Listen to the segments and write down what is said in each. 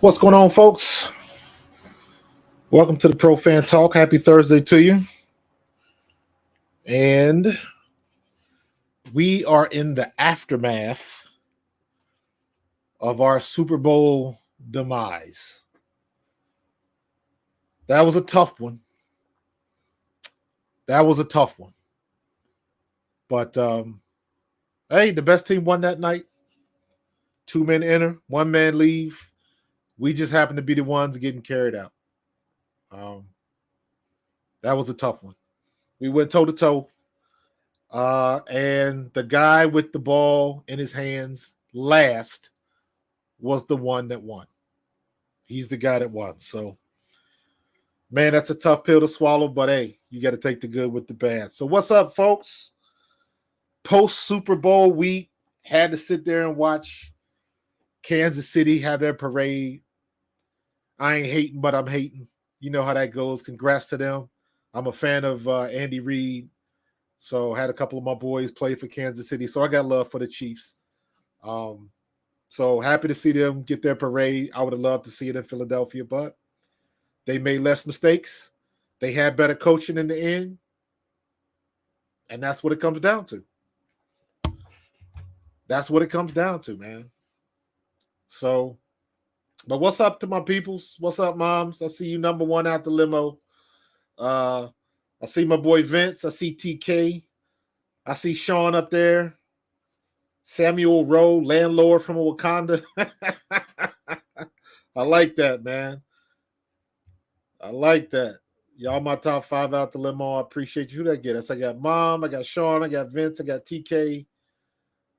What's going on, folks? Welcome to the Pro Fan Talk. Happy Thursday to you. And we are in the aftermath of our Super Bowl demise. That was a tough one. But hey, the best team won that night. 2 men enter, 1 man leave. We just happened to be the ones getting carried out. That was a tough one. We went toe to toe. And the guy with the ball in his hands last was the one that won. He's the guy that won. So, man, that's a tough pill to swallow, but hey, you got to take the good with the bad. So, what's up, folks? Post Super Bowl week, had to sit there and watch Kansas City have their parade. I ain't hating, but I'm hating. You know how that goes. Congrats to them. I'm a fan of Andy Reid. So had a couple of my boys play for Kansas City. So I got love for the Chiefs. So happy to see them get their parade. I would have loved to see it in Philadelphia, but they made less mistakes. They had better coaching in the end. And that's what it comes down to. That's what it comes down to, man. So, but what's up to my peoples? What's up, moms? I see you number one out the limo. I see my boy Vince. I see TK. I see Sean up there. Samuel Rowe, landlord from Wakanda. I like that, man. I like that. Y'all my top 5 out the limo. I appreciate you. Who that get us? I got Mom. I got Sean. I got Vince. I got TK.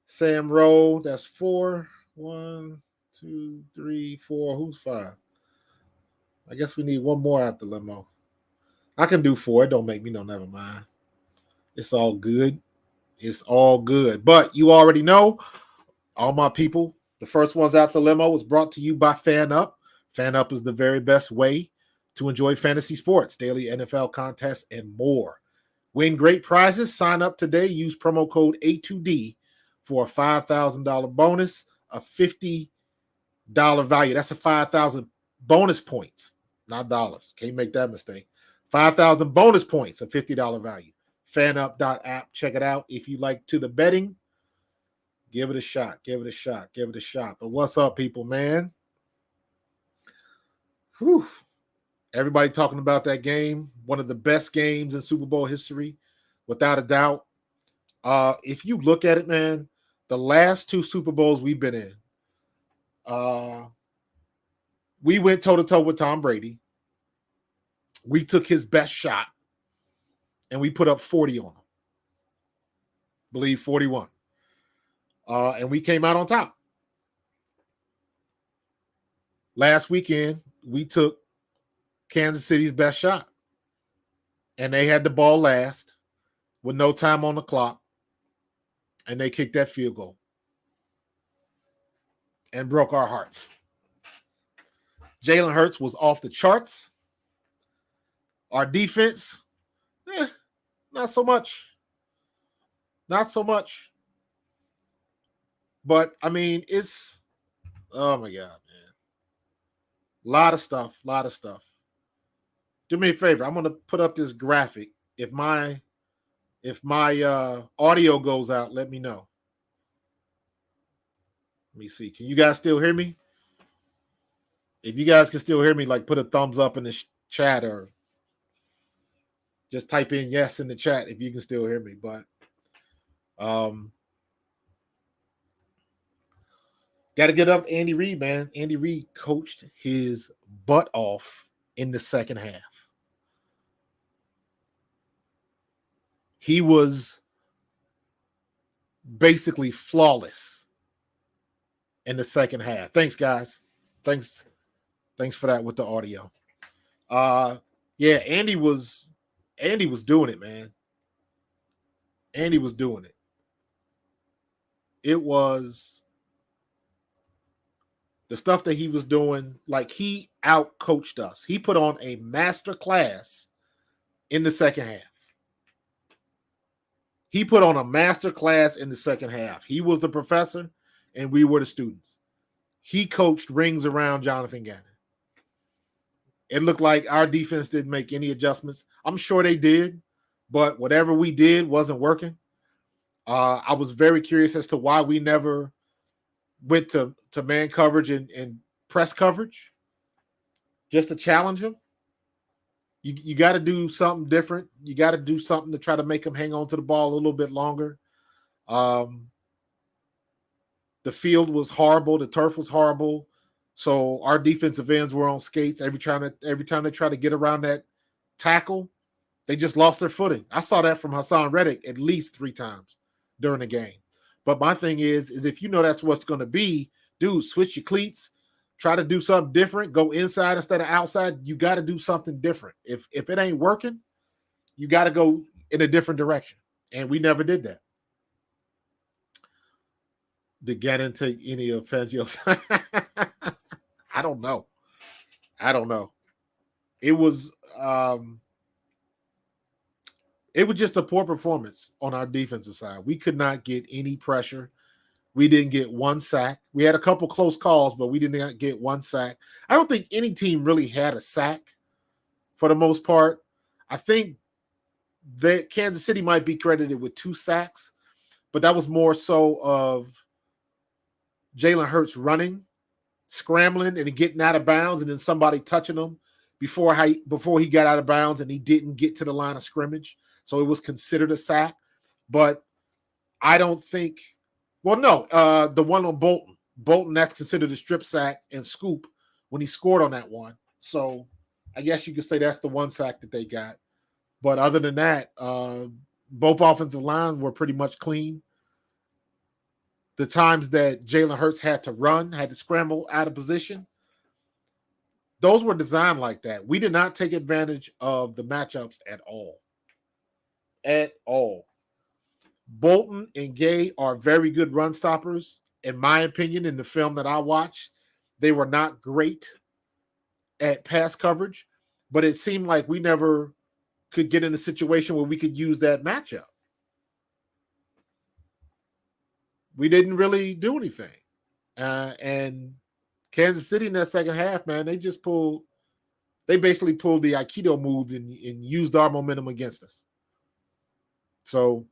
Sam Rowe. That's 4. 1, 2, 3, 4. Who's 5? I guess we need one more out the limo. I can do 4. It don't make me no, never mind. It's all good. It's all good. But you already know, all my people, the first ones out the limo was brought to you by FanUp. FanUp is the very best way to enjoy fantasy sports, daily NFL contests, and more. Win great prizes. Sign up today. Use promo code A2D for a $5,000 bonus, a $50 value. That's a 5,000 bonus points, not dollars. Can't make that mistake. 5,000 bonus points, a $50 value. FanUp.app. Check it out. If you like to the betting, give it a shot. Give it a shot. Give it a shot. But what's up, people, man? Whew. Everybody talking about that game. One of the best games in Super Bowl history, without a doubt. If you look at it, man, the last 2 Super Bowls we've been in, we went toe-to-toe with Tom Brady. We took his best shot, and we put up 40 on him. I believe 41. And we came out on top. Last weekend, we took Kansas City's best shot, and they had the ball last with no time on the clock, and they kicked that field goal and broke our hearts. Jalen Hurts was off the charts. Our defense, not so much. Not so much. But, I mean, it's, oh, my God, man. A lot of stuff. Do me a favor. I'm going to put up this graphic. If my audio goes out, let me know. Let me see. Can you guys still hear me? If you guys can still hear me, like put a thumbs up in the chat or just type in yes in the chat if you can still hear me. But got to get up to Andy Reid, man. Andy Reid coached his butt off in the second half. He was basically flawless in the second half. Thanks, guys. Thanks for that with the audio. Yeah, Andy was doing it, man. Andy was doing it. It was the stuff that he was doing, like he out-coached us. He put on a master class in the second half. He put on a master class in the second half. He was the professor, and we were the students. he coached rings around Jonathan Gannon. It looked like our defense didn't make any adjustments. I'm sure they did, but whatever we did wasn't working. I was very curious as to why we never went to man coverage and press coverage just to challenge him. You got to do something different. You got to do something to try to make him hang on to the ball a little bit longer. The field was horrible. The turf was horrible. So our defensive ends were on skates every time they try to get around that tackle. They just lost their footing. I saw that from Hassan Reddick at least 3 times during the game. But my thing is if you know that's what's going to be, dude, switch your cleats, try to do something different, go inside instead of outside. You got to do something different. If it ain't working, you got to go in a different direction. And we never did that. Did Gannon take any of Fangio's? I don't know. It was just a poor performance on our defensive side. We could not get any pressure. We didn't get 1 sack. We had a couple close calls, but we did not get 1 sack. I don't think any team really had a sack for the most part. I think that Kansas City might be credited with 2 sacks, but that was more so of Jalen Hurts running, scrambling, and getting out of bounds, and then somebody touching him before he got out of bounds, and he didn't get to the line of scrimmage. So it was considered a sack. But I don't think – well, no, the one on Bolton. Bolton, that's considered a strip sack and scoop when he scored on that one. So I guess you could say that's the 1 sack that they got. But other than that, both offensive lines were pretty much clean. The times that Jalen Hurts had to run, had to scramble out of position, those were designed like that. We did not take advantage of the matchups at all. At all. Bolton and Gay are very good run stoppers. In my opinion, in the film that I watched, they were not great at pass coverage, but it seemed like we never could get in a situation where we could use that matchup. We didn't really do anything. And Kansas City in that second half, man, they basically pulled the Aikido move and used our momentum against us. So,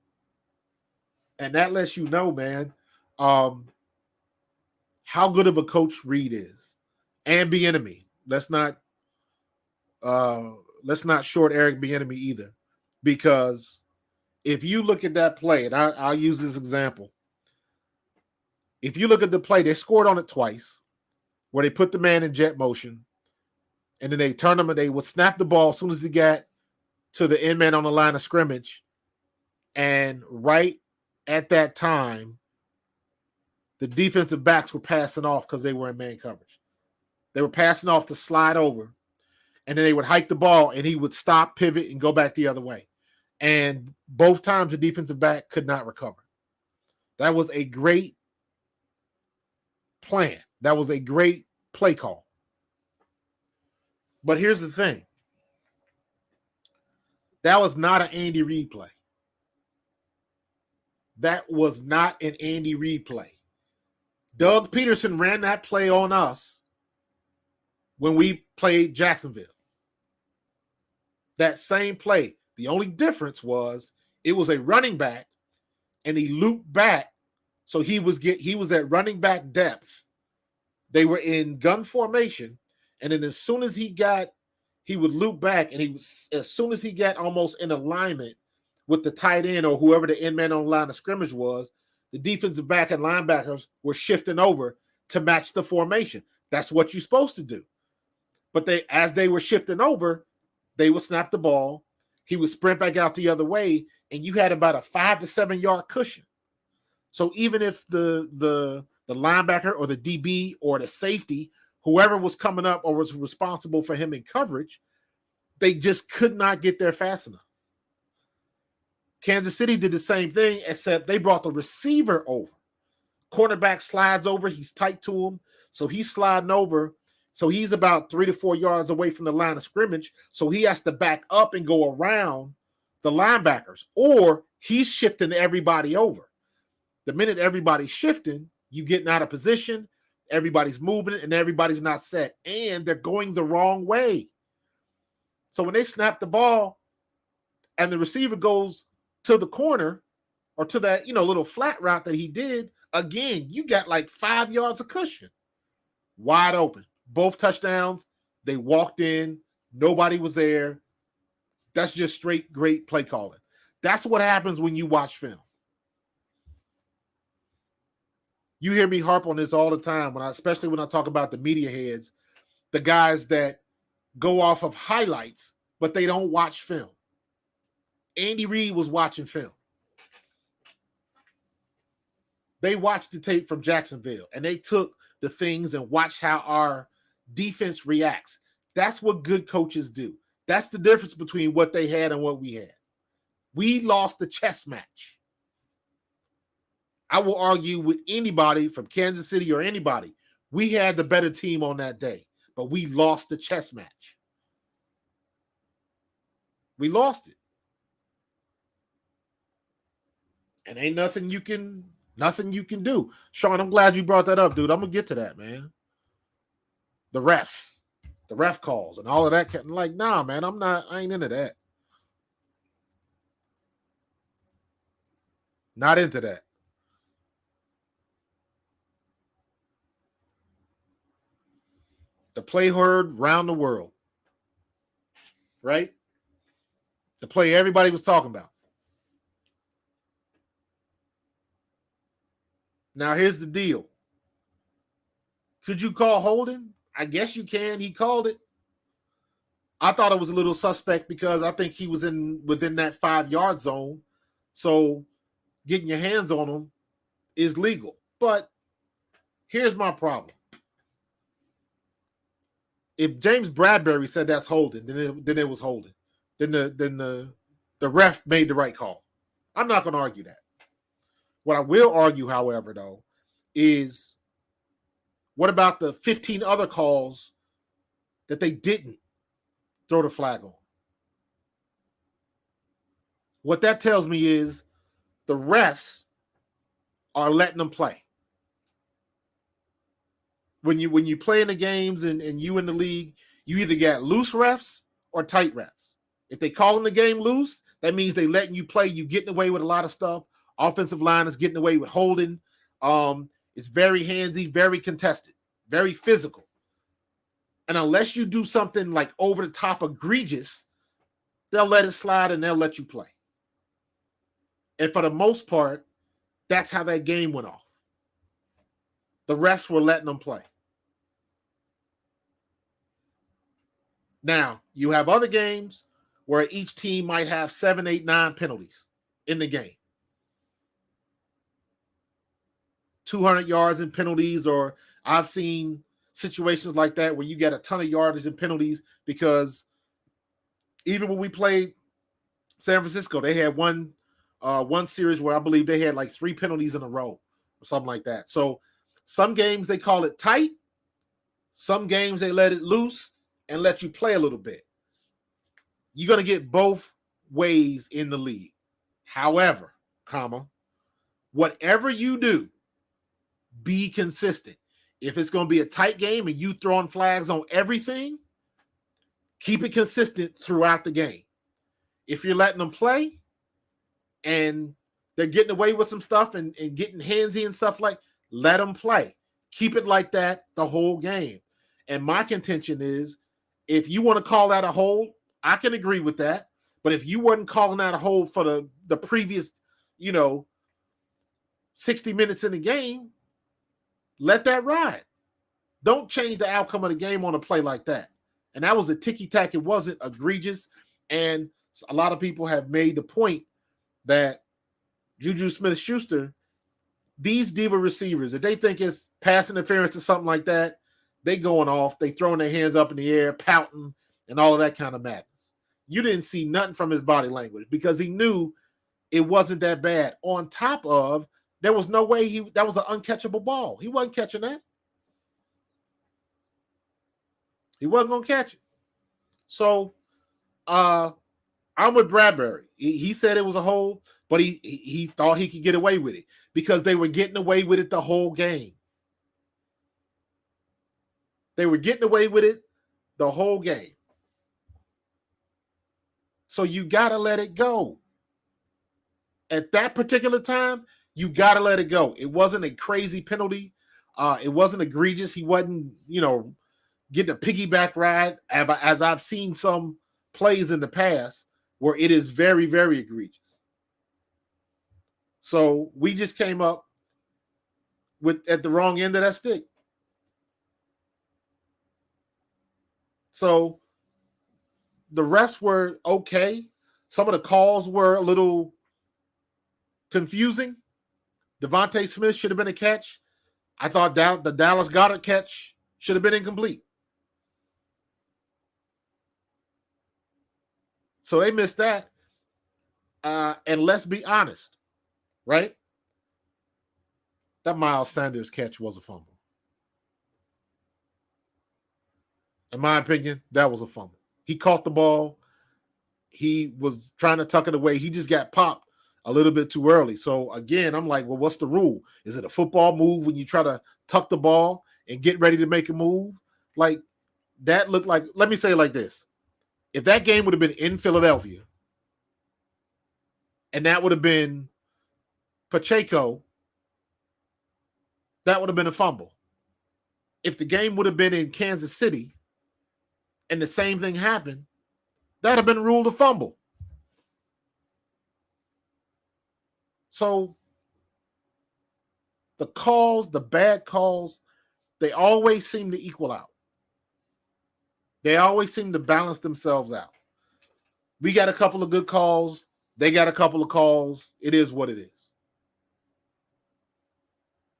and that lets you know, man, how good of a coach Reid is. And Bieniemy. Let's not short Eric Bieniemy either. Because if you look at that play, and I'll use this example. If you look at the play, they scored on it twice, where they put the man in jet motion, and then they turned him and they would snap the ball as soon as he got to the end man on the line of scrimmage. And right at that time, the defensive backs were passing off because they were in man coverage. They were passing off to slide over, and then they would hike the ball, and he would stop, pivot, and go back the other way. And both times the defensive back could not recover. That was a great plan. That was a great play call. But here's the thing. That was not an Andy Reid play. That was not an Andy Reid play. Doug Peterson ran that play on us when we played Jacksonville. That same play. The only difference was it was a running back, and he looped back. So he was at running back depth. They were in gun formation, and then as soon as he would loop back, and as soon as he got almost in alignment with the tight end or whoever the end man on the line of scrimmage was, the defensive back and linebackers were shifting over to match the formation. That's what you're supposed to do. But as they were shifting over, they would snap the ball. He would sprint back out the other way, and you had about a 5 to 7 yard cushion. So even if the linebacker or the DB or the safety, whoever was coming up or was responsible for him in coverage, they just could not get there fast enough. Kansas City did the same thing, except they brought the receiver over. Quarterback slides over. He's tight to him. So he's sliding over. So he's about 3 to 4 yards away from the line of scrimmage. So he has to back up and go around the linebackers, or he's shifting everybody over. The minute everybody's shifting, you getting out of position, Everybody's moving and everybody's not set. And they're going the wrong way. So when they snap the ball and the receiver goes to the corner or to that, little flat route that he did, again, you got like 5 yards of cushion. Wide open. Both touchdowns. They walked in. Nobody was there. That's just straight great play calling. That's what happens when you watch film. You hear me harp on this all the time, especially when I talk about the media heads, the guys that go off of highlights, but they don't watch film. Andy Reid was watching film. They watched the tape from Jacksonville, and they took the things and watched how our defense reacts. That's what good coaches do. That's the difference between what they had and what we had. We lost the chess match. I will argue with anybody from Kansas City or anybody. We had the better team on that day, but we lost the chess match. We lost it. And ain't nothing you can do. Sean, I'm glad you brought that up, dude. I'm going to get to that, man. The ref calls and all of that. Like, nah, man, I ain't into that. Not into that. The play heard round the world. Right? The play everybody was talking about. Now, here's the deal. Could you call holding? I guess you can. He called it. I thought it was a little suspect because I think he was within that 5-yard zone. So getting your hands on him is legal. But here's my problem. If James Bradbury said that's holding, then it was holding. Then the ref made the right call. I'm not going to argue that. What I will argue, however, though, is what about the 15 other calls that they didn't throw the flag on? What that tells me is the refs are letting them play. When you play in the games and you in the league, you either get loose refs or tight refs. If they calling the game loose, that means they letting you play. You getting away with a lot of stuff. Offensive line is getting away with holding. It's very handsy, very contested, very physical. And unless you do something like over the top egregious, they'll let it slide and they'll let you play. And for the most part, that's how that game went off. The refs were letting them play. Now, you have other games where each team might have 7, 8, 9 penalties in the game. 200 yards in penalties, or I've seen situations like that where you get a ton of yardage in penalties because even when we played San Francisco, they had one series where I believe they had like 3 penalties in a row or something like that. So some games they call it tight. Some games they let it loose and let you play a little bit. You're going to get both ways in the league. However, whatever you do, be consistent. If it's going to be a tight game and you throwing flags on everything, keep it consistent throughout the game. If you're letting them play and they're getting away with some stuff and getting handsy and stuff, let them play. Keep it like that the whole game. And my contention is, if you want to call that a hold, I can agree with that. But if you weren't calling that a hold for the previous, 60 minutes in the game, let that ride. Don't change the outcome of the game on a play like that. And that was a ticky-tack. It wasn't egregious. And a lot of people have made the point that Juju Smith-Schuster, these diva receivers, if they think it's pass interference or something like that, they going off. They throwing their hands up in the air, pouting, and all of that kind of madness. You didn't see nothing from his body language because he knew it wasn't that bad. On top of, there was no way that was an uncatchable ball. He wasn't catching that. He wasn't going to catch it. So I'm with Bradbury. He said it was a hold, but he thought he could get away with it because they were getting away with it the whole game. They were getting away with it the whole game. So you got to let it go. At that particular time, you got to let it go. It wasn't a crazy penalty. It wasn't egregious. He wasn't, getting a piggyback ride, as I've seen some plays in the past where it is very, very egregious. So we just came up at the wrong end of that stick. So the refs were okay. Some of the calls were a little confusing. Devontae Smith should have been a catch. I thought the Dallas Goedert catch should have been incomplete. So they missed that. And let's be honest, right? That Miles Sanders catch was a fumble. In my opinion, that was a fumble. He caught the ball. He was trying to tuck it away. He just got popped a little bit too early. So, again, I'm like, well, what's the rule? Is it a football move when you try to tuck the ball and get ready to make a move? Like, that looked like, let me say it like this. If that game would have been in Philadelphia and that would have been Pacheco, that would have been a fumble. If the game would have been in Kansas City and the same thing happened, that would have been ruled a fumble. So the calls, the bad calls, they always seem to equal out. They always seem to balance themselves out. We got a couple of good calls. They got a couple of calls. It is what it is.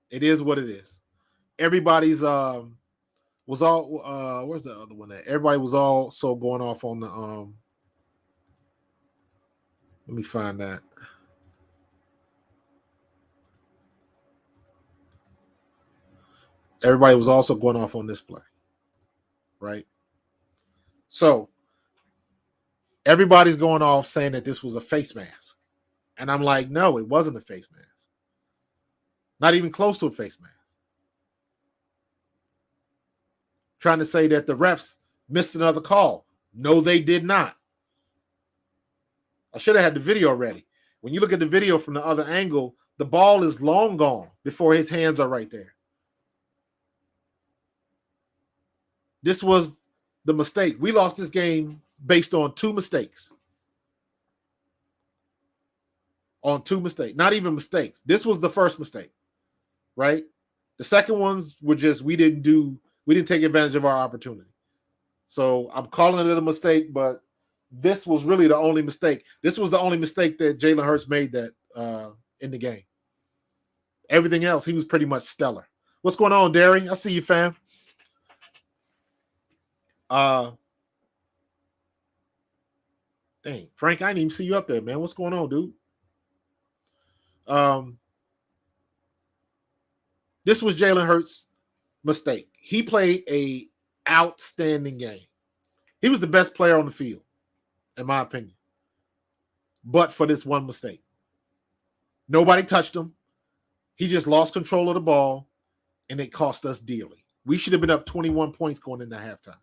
It is what it is. Everybody's was all where's the other one at? Everybody was also going off on the let me find that. Everybody was also going off on this play. Right? So everybody's going off saying that this was a face mask. And I'm like, no, it wasn't a face mask. Not even close to a face mask. Trying to say that the refs missed another call. No, they did not. I should have had the video ready. When you look at the video from the other angle, the ball is long gone before his hands are right there. This was the mistake. We lost this game based on two mistakes. On two mistakes. Not even mistakes. This was the first mistake, right? The second ones were just we didn't take advantage of our opportunity. So I'm calling it a mistake, but this was really the only mistake. This was the only mistake that Jalen Hurts made that in the game. Everything else, he was pretty much stellar. What's going on, Derry? I see you, fam. Dang, Frank, I didn't even see you up there, man. What's going on, dude? This was Jalen Hurts' mistake. He played a outstanding game. He was the best player on the field, in my opinion. But for this one mistake. Nobody touched him. He just lost control of the ball, and it cost us dearly. We should have been up 21 points going into halftime.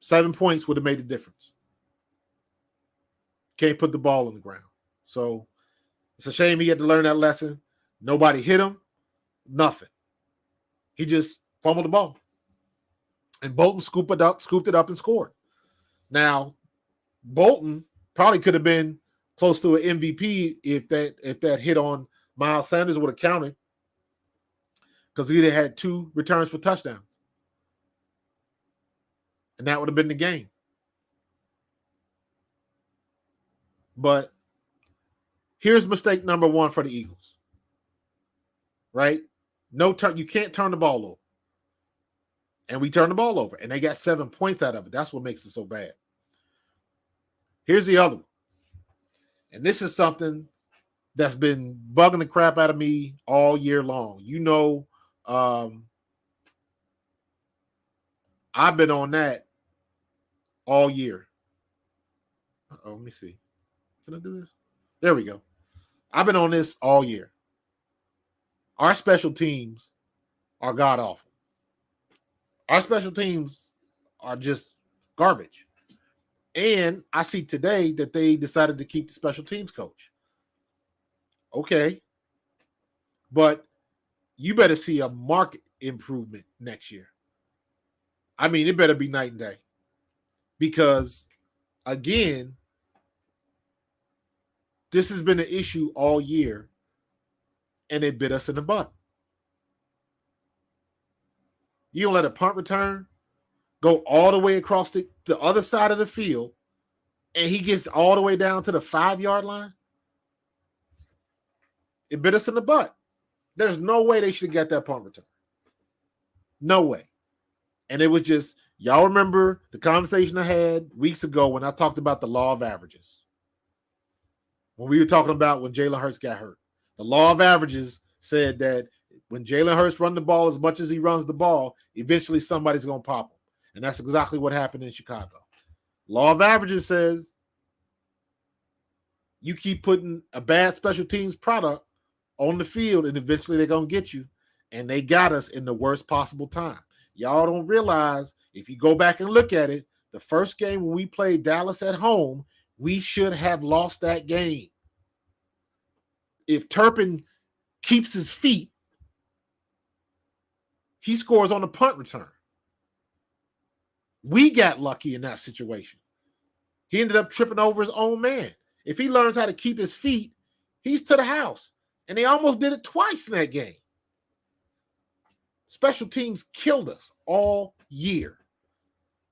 7 points would have made a difference. Can't put the ball on the ground. So it's a shame he had to learn that lesson. Nobody hit him. Nothing. He just fumbled the ball. And Bolton scooped it up and scored. Now, Bolton probably could have been close to an MVP if that hit on Miles Sanders would have counted, because he had 2 returns for touchdowns. And that would have been the game. But here's mistake number 1 for the Eagles. Right? You can't turn the ball over. And we turned the ball over. And they got 7 points out of it. That's what makes it so bad. Here's the other one. And this is something that's been bugging the crap out of me all year long. I've been on that all year. Let me see. Can I do this? There we go. I've been on this all year. Our special teams are god awful. Our special teams are just garbage. And I see today that they decided to keep the special teams coach. Okay. But you better see a market improvement next year. I mean, it better be night and day. Because, again, this has been an issue all year, and it bit us in the butt. You don't let a punt return go all the way across the other side of the field, and he gets all the way down to the 5-yard line. It bit us in the butt. There's no way they should have got that punt return. No way. And it was just, y'all remember the conversation I had weeks ago when I talked about the law of averages. When we were talking about when Jalen Hurts got hurt. The law of averages said that when Jalen Hurts runs the ball as much as he runs the ball, eventually somebody's going to pop him. And that's exactly what happened in Chicago. Law of averages says you keep putting a bad special teams product on the field and eventually they're going to get you. And they got us in the worst possible time. Y'all don't realize, if you go back and look at it, the first game when we played Dallas at home, we should have lost that game. If Turpin keeps his feet, he scores on the punt return. We got lucky in that situation. He ended up tripping over his own man. If he learns how to keep his feet, he's to the house. And they almost did it twice in that game. Special teams killed us all year.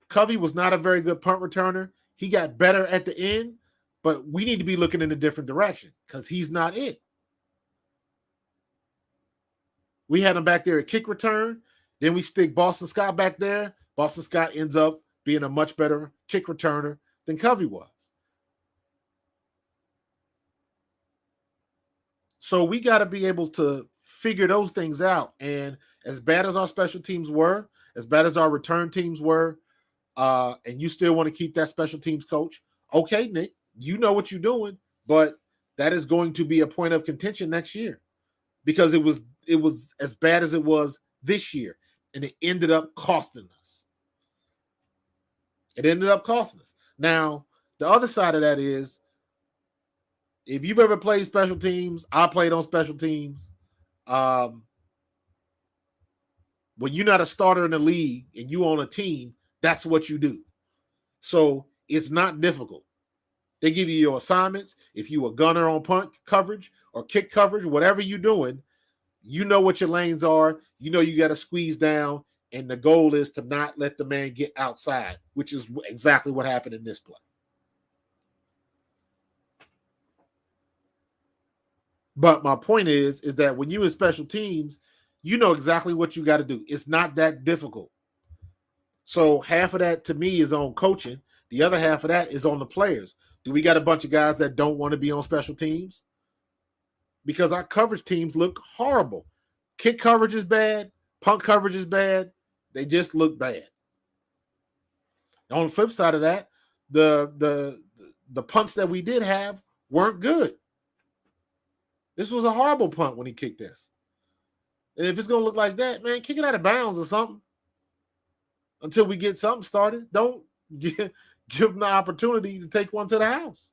Covey was not a very good punt returner. He got better at the end, but we need to be looking in a different direction because he's not it. We had him back there at kick return. Then we stick Boston Scott back there. Boston Scott ends up being a much better kick returner than Covey was. So we got to be able to figure those things out. And as bad as our special teams were, as bad as our return teams were, and you still want to keep that special teams coach, okay, Nick, you know what you're doing, but that is going to be a point of contention next year because it was as bad as it was this year, and it ended up costing us. It ended up costing us. Now, the other side of that is, if you've ever played special teams, I played on special teams. When you're not a starter in the league and you on a team, that's what you do. So it's not difficult. They give you your assignments. If you a gunner on punt coverage or kick coverage, whatever you're doing, you know what your lanes are. You know you got to squeeze down, and the goal is to not let the man get outside, which is exactly what happened in this play. But my point is that when you're in special teams, you know exactly what you got to do. It's not that difficult. So half of that to me is on coaching. The other half of that is on the players. Do we got a bunch of guys that don't want to be on special teams? Because our coverage teams look horrible. Kick coverage is bad. Punt coverage is bad. They just look bad. On the flip side of that, the punts that we did have weren't good. This was a horrible punt when he kicked this. And if it's going to look like that, man, kick it out of bounds or something until we get something started. Don't give them the opportunity to take one to the house.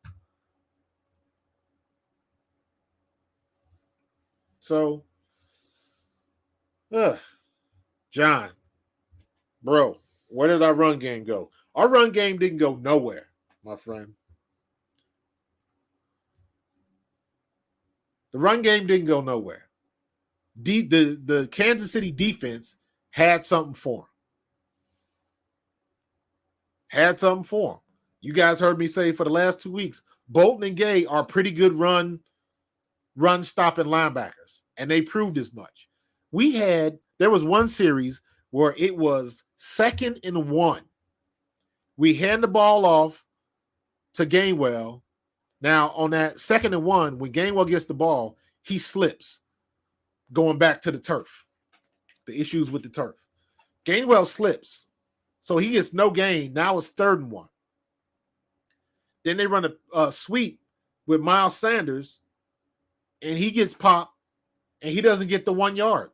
So, John, bro, where did our run game go? Our run game didn't go nowhere, my friend. The run game didn't go nowhere. The Kansas City defense had something for them. You guys heard me say for the last 2 weeks, Bolton and Gay are pretty good run stopping linebackers, and they proved as much. There was one series where it was 2nd and 1. We hand the ball off to Gainwell. Now, on that 2nd and 1, when Gainwell gets the ball, he slips going back to the turf. The issues with the turf. Gainwell slips. So he gets no gain. Now it's 3rd and 1. Then they run a sweep with Miles Sanders, and he gets popped, and he doesn't get the 1 yard.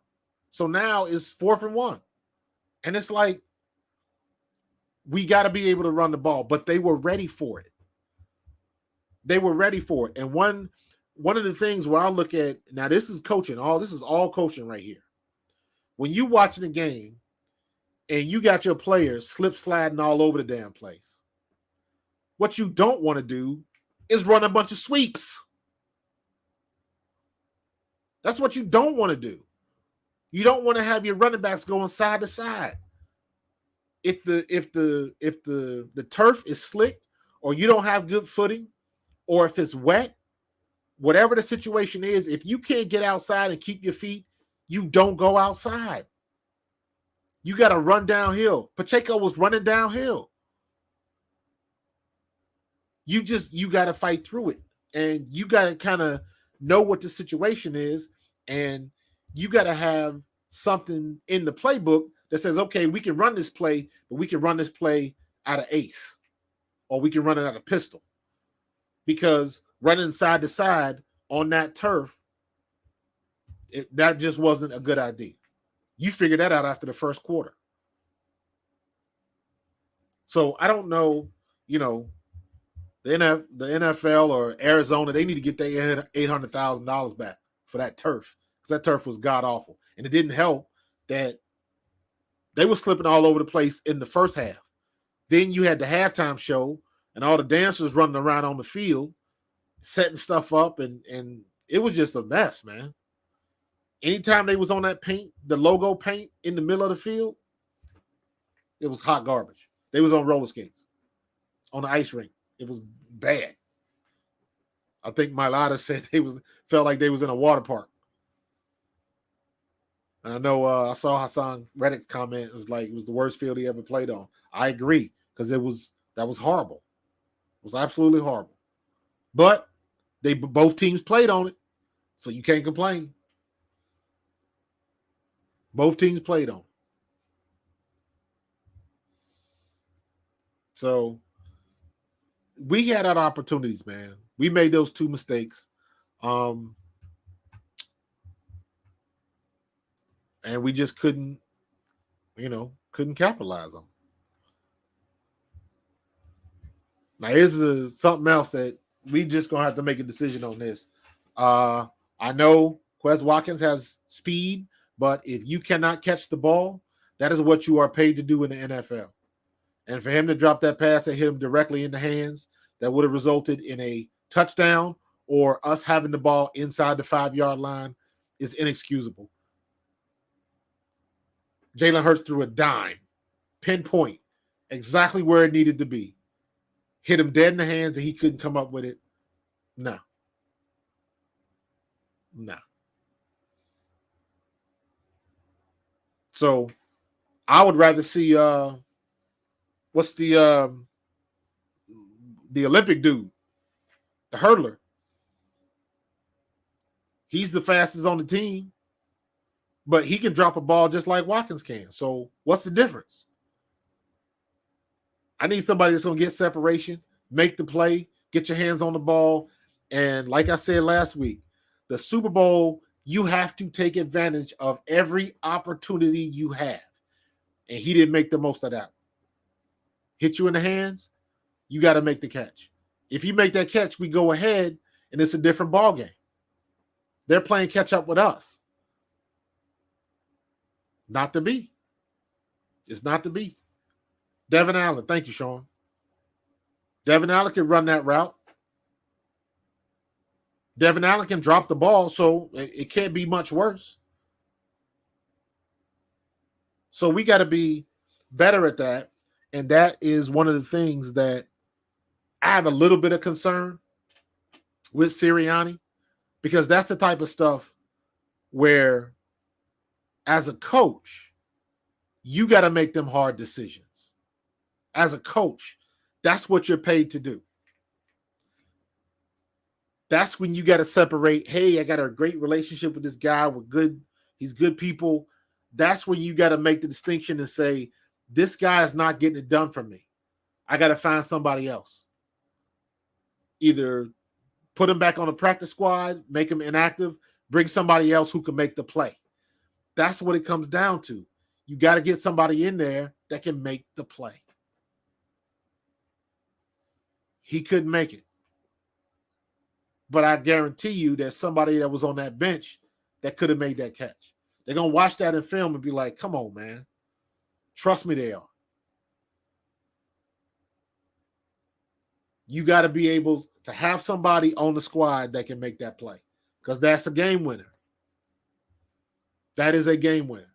So now it's 4th and 1. And it's like, we got to be able to run the ball, but they were ready for it. They were ready for it. And one of the things where I look at, now this is coaching, this is all coaching right here. When you watching the game and you got your players slip sliding all over the damn place, what you don't want to do is run a bunch of sweeps. That's what you don't want to do. You don't want to have your running backs going side to side. If the turf is slick, or you don't have good footing, or if it's wet, whatever the situation is, if you can't get outside and keep your feet, you don't go outside. You got to run downhill. Pacheco was running downhill. You got to fight through it. And you got to kind of know what the situation is. And you got to have something in the playbook that says, okay, we can run this play, but we can run this play out of ace, or we can run it out of pistol. Because running side to side on that turf, that just wasn't a good idea. You figured that out after the first quarter. So I don't know, the NFL or Arizona, they need to get their $800,000 back for that turf, because that turf was god-awful. And it didn't help that they were slipping all over the place in the first half. Then you had the halftime show and all the dancers running around on the field, setting stuff up, and it was just a mess, man. Anytime they was on that paint, the logo paint in the middle of the field, it was hot garbage. They was on roller skates, on the ice rink. It was bad. I think Mailata said felt like they was in a water park. And I know I saw Hassan Reddick's comment. It was like it was the worst field he ever played on. I agree, because that was horrible. It was absolutely horrible. But both teams played on it, so you can't complain. Both teams played on it. So we had our opportunities, man. We made those 2 mistakes. And we just couldn't capitalize on. Now, here's something else that we just going to have to make a decision on this. I know Quez Watkins has speed, but if you cannot catch the ball, that is what you are paid to do in the NFL. And for him to drop that pass that hit him directly in the hands, that would have resulted in a touchdown or us having the ball inside the 5-yard line, is inexcusable. Jalen Hurts threw a dime, pinpoint, exactly where it needed to be. Hit him dead in the hands, and he couldn't come up with it. No. So I would rather see what's the Olympic dude, the hurdler. He's the fastest on the team, but he can drop a ball just like Watkins can. So what's the difference? I need somebody that's going to get separation, make the play, get your hands on the ball. And like I said last week, the Super Bowl, you have to take advantage of every opportunity you have. And he didn't make the most of that. Hit you in the hands, you got to make the catch. If you make that catch, we go ahead, and it's a different ball game. They're playing catch up with us. Not to be. It's not to be. Devin Allen. Thank you, Sean. Devin Allen can run that route. Devin Allen can drop the ball, so it can't be much worse. So we got to be better at that. And that is one of the things that I have a little bit of concern with Sirianni, because that's the type of stuff where, as a coach, you got to make them hard decisions. As a coach, that's what you're paid to do. That's when you got to separate, hey, I got a great relationship with this guy. He's good people. That's when you got to make the distinction and say, this guy is not getting it done for me. I got to find somebody else. Either put him back on the practice squad, make him inactive, bring somebody else who can make the play. That's what it comes down to. You got to get somebody in there that can make the play. He couldn't make it. But I guarantee you there's somebody that was on that bench that could have made that catch. They're going to watch that in film and be like, come on, man. Trust me, they are. You got to be able to have somebody on the squad that can make that play, because that's a game winner. That is a game winner.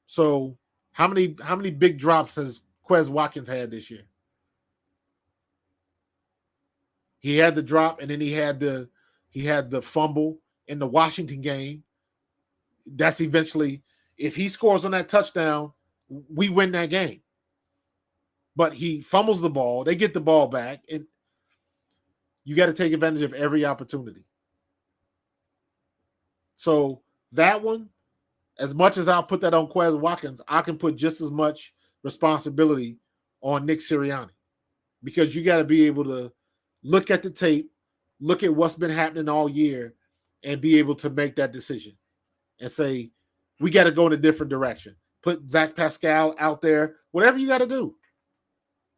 So how many big drops has Quez Watkins had this year? He had the drop, and then he had the fumble in the Washington game. That's eventually, if he scores on that touchdown, we win that game. But he fumbles the ball, they get the ball back, and you got to take advantage of every opportunity. So that one, as much as I'll put that on Quez Watkins, I can put just as much responsibility on Nick Sirianni, because you got to be able to look at the tape, look at what's been happening all year, and be able to make that decision and say, we got to go in a different direction. Put Zach Pascal out there, whatever you got to do.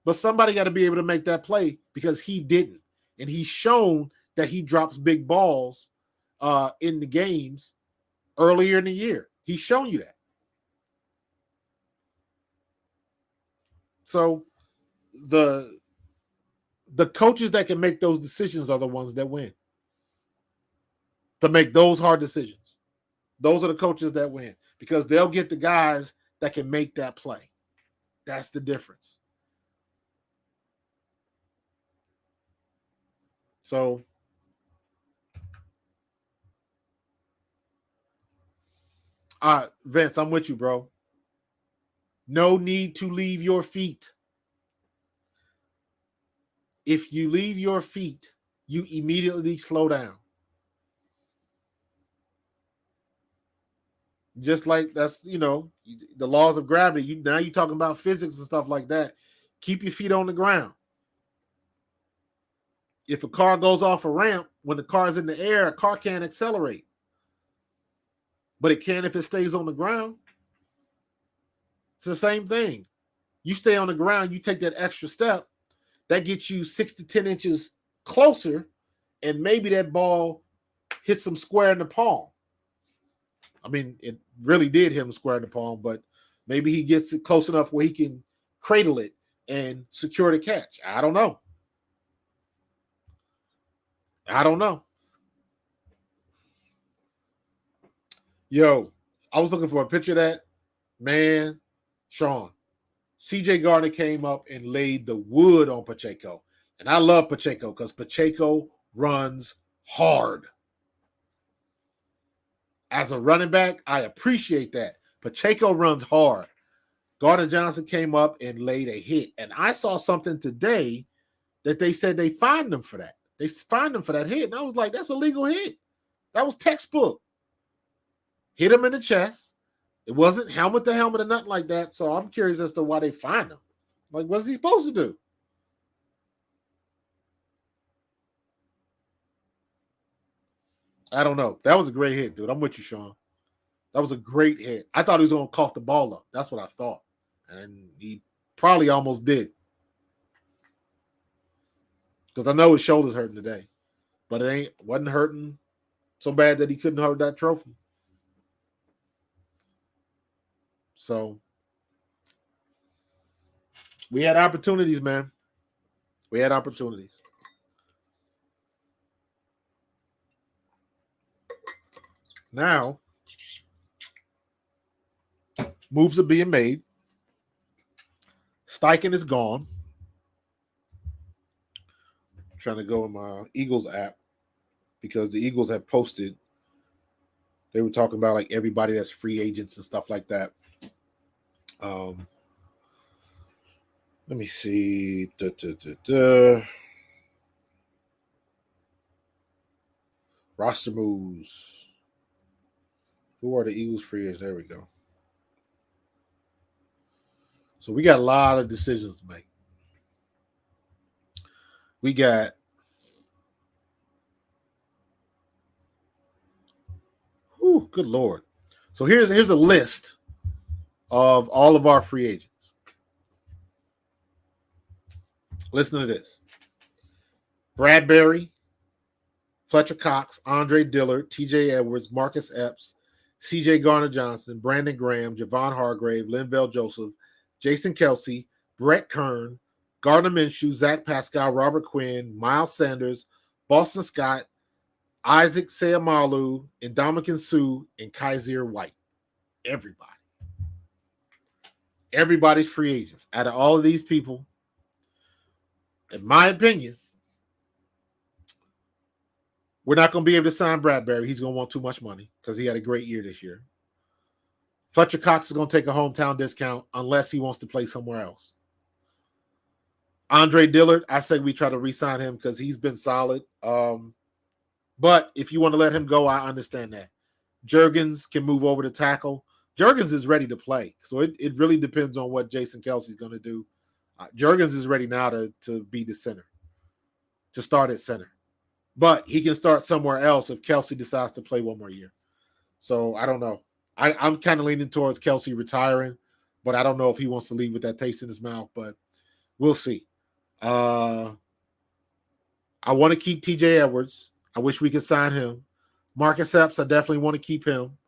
But somebody got to be able to make that play, because he didn't. And he's shown that he drops big balls in the games earlier in the year. He's shown you that. So the coaches that can make those decisions are the ones that win. To make those hard decisions. Those are the coaches that win, because they'll get the guys that can make that play. That's the difference. So Vince, I'm with you, bro. No need to leave your feet. If you leave your feet, you immediately slow down. Just like that's, the laws of gravity. Now you're talking about physics and stuff like that. Keep your feet on the ground. If a car goes off a ramp, when the car's in the air, a car can't accelerate. But it can if it stays on the ground. It's the same thing. You stay on the ground, you take that extra step, that gets you 6 to 10 inches closer, and maybe that ball hits him square in the palm. I mean, it really did hit him square in the palm, but maybe he gets it close enough where he can cradle it and secure the catch. I don't know. Yo, I was looking for a picture of that. Man, Sean, CJ Gardner came up and laid the wood on Pacheco. And I love Pacheco because Pacheco runs hard. As a running back, I appreciate that. Pacheco runs hard. Gardner Johnson came up and laid a hit. And I saw something today that they said they fined him for that. They fined him for that hit. And I was like, that's a legal hit. That was textbook. Hit him in the chest. It wasn't helmet to helmet or nothing like that. So I'm curious as to why they fined him. Like, what's he supposed to do? I don't know. That was a great hit, dude. I'm with you, Sean. That was a great hit. I thought he was going to cough the ball up. That's what I thought. And he probably almost did. Because I know his shoulder's hurting today. But it wasn't hurting so bad that he couldn't hold that trophy. So we had opportunities, man. We had opportunities. Now, moves are being made. Steichen is gone. I'm trying to go in my Eagles app because the Eagles have posted. They were talking about like everybody that's free agents and stuff like that. Let me see. Roster moves. Who are the Eagles free agents? There we go. So we got a lot of decisions to make. We got Good Lord. So here's a list of all of our free agents. Listen to this. Bradbury, Fletcher Cox, Andre Dillard, TJ Edwards, Marcus Epps, CJ Garner-Johnson, Brandon Graham, Javon Hargrave, Linval Joseph, Jason Kelsey, Brett Kern, Gardner Minshew, Zach Pascal, Robert Quinn, Miles Sanders, Boston Scott, Isaac Seumalo, Ndamukong Suh, and Kaiser White. Everybody. Everybody's free agents. Out of all of these people, in my opinion, we're not going to be able to sign Bradbury. He's going to want too much money because he had a great year this year. Fletcher Cox is going to take a hometown discount unless he wants to play somewhere else. Andre Dillard, I say we try to re-sign him because he's been solid. But if you want to let him go, I understand that. Juergens can move over to tackle. Juergens is ready to play. So it really depends on what Jason Kelsey's going to do. Juergens is ready now to be the center, to start at center. But he can start somewhere else if Kelsey decides to play one more year. So I don't know. I'm kind of leaning towards Kelsey retiring, but I don't know if he wants to leave with that taste in his mouth, but we'll see. I want to keep TJ Edwards. I wish we could sign him. Marcus Epps, I definitely want to keep him.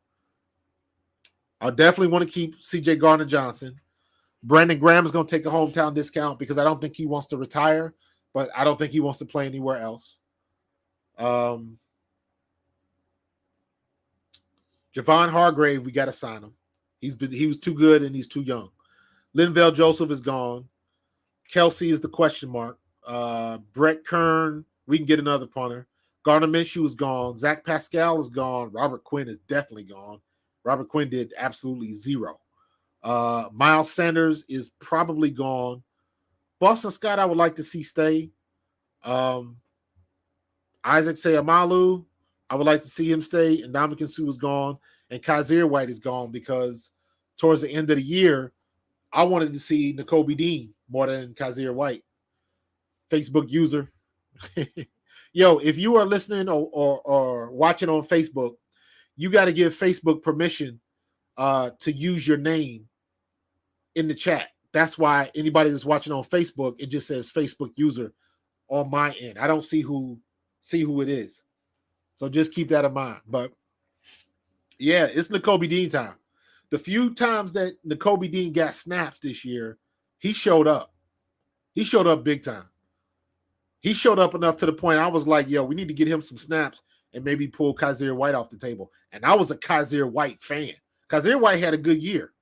I definitely want to keep CJ Garner-Johnson. Brandon Graham is going to take a hometown discount because I don't think he wants to retire, but I don't think he wants to play anywhere else. Javon Hargrave, we got to sign him. He was too good and he's too young. Linval Joseph is gone. Kelsey is the question mark. Brett Kern, we can get another punter. Gardner Minshew is gone. Zach Pascal is gone. Robert Quinn is definitely gone. Robert Quinn did absolutely zero. Miles Sanders is probably gone. Boston Scott, I would like to see stay. Isaac Seumalo, I would like to see him stay. And Ndamukong Suh is gone. And Kaiser White is gone because towards the end of the year, I wanted to see Nakobe Dean more than Kaiser White. Facebook user. Yo, if you are listening or watching on Facebook, you got to give Facebook permission to use your name in the chat. That's why anybody that's watching on Facebook, it just says Facebook user on my end. I don't see who it is. So just keep that in mind. But yeah, it's Nakobe Dean time. The few times that Nakobe Dean got snaps this year, he showed up. He showed up big time. He showed up enough to the point I was like, yo, we need to get him some snaps and maybe pull Kaiser White off the table. And I was a Kaiser White fan. Kaiser White had a good year.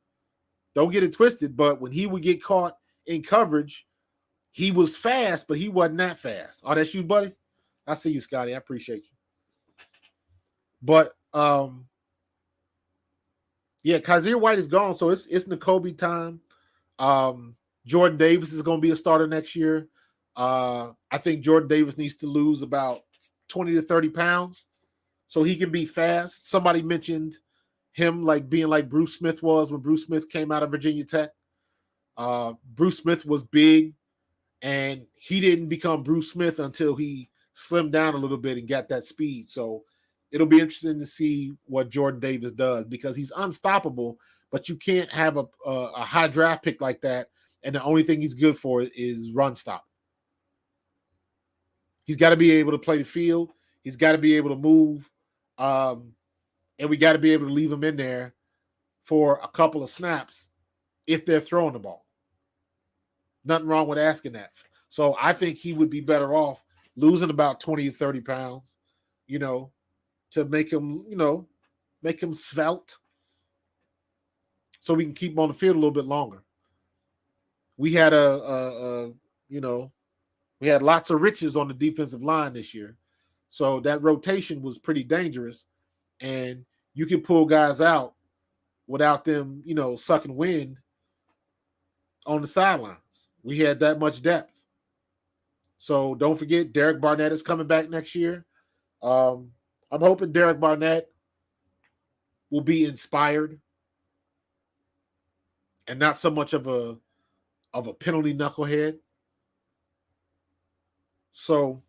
Don't get it twisted, but when he would get caught in coverage, he was fast, but he wasn't that fast. Oh, that's you, buddy? I see you, Scotty. I appreciate you. But yeah, Kaiser White is gone, so it's Nakobe time. Jordan Davis is going to be a starter next year. I think Jordan Davis needs to lose about 20 to 30 pounds so he can be fast. Somebody mentioned him like being like Bruce Smith was when Bruce Smith came out of Virginia Tech. Bruce Smith was big, and he didn't become Bruce Smith until he slimmed down a little bit and got that speed. So it'll be interesting to see what Jordan Davis does because he's unstoppable, but you can't have a high draft pick like that, and the only thing he's good for is run stop. He's got to be able to play the field. He's got to be able to move. And we got to be able to leave him in there for a couple of snaps if they're throwing the ball. Nothing wrong with asking that. So I think he would be better off losing about 20 to 30 pounds, to make him svelte so we can keep him on the field a little bit longer. We had we had lots of riches on the defensive line this year. So that rotation was pretty dangerous. And you can pull guys out without them, sucking wind on the sidelines. We had that much depth. So don't forget, Derek Barnett is coming back next year. I'm hoping Derek Barnett will be inspired and not so much of a penalty knucklehead. So,